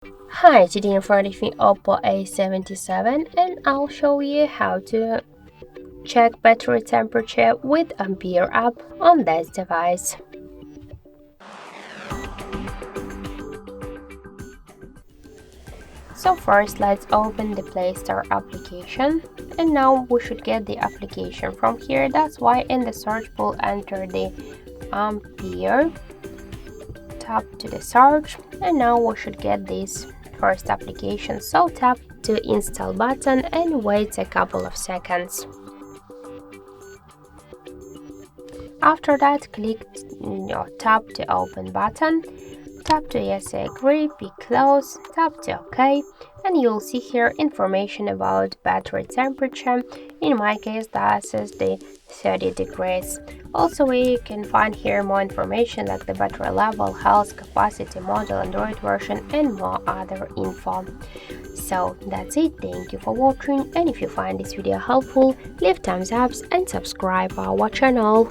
Hi, today I'm with Oppo A77 and I'll show you how to check battery temperature with Ampere app on this device. So first let's open the Play Store application, and now we should get the application from here. That's why in the search pool enter the Ampere, tap to the search, and now we should get this first application. So tap to install button and wait a couple of seconds. After that, click or tap to open button, tap to yes I agree, pick close, tap to OK, and you'll see here information about battery temperature. In my case, that is the 30 degrees. Also, we can find here more information like the battery level, health, capacity, model, Android version, and more other info. So that's it. Thank you for watching, and if you find this video helpful, leave thumbs up and subscribe our channel.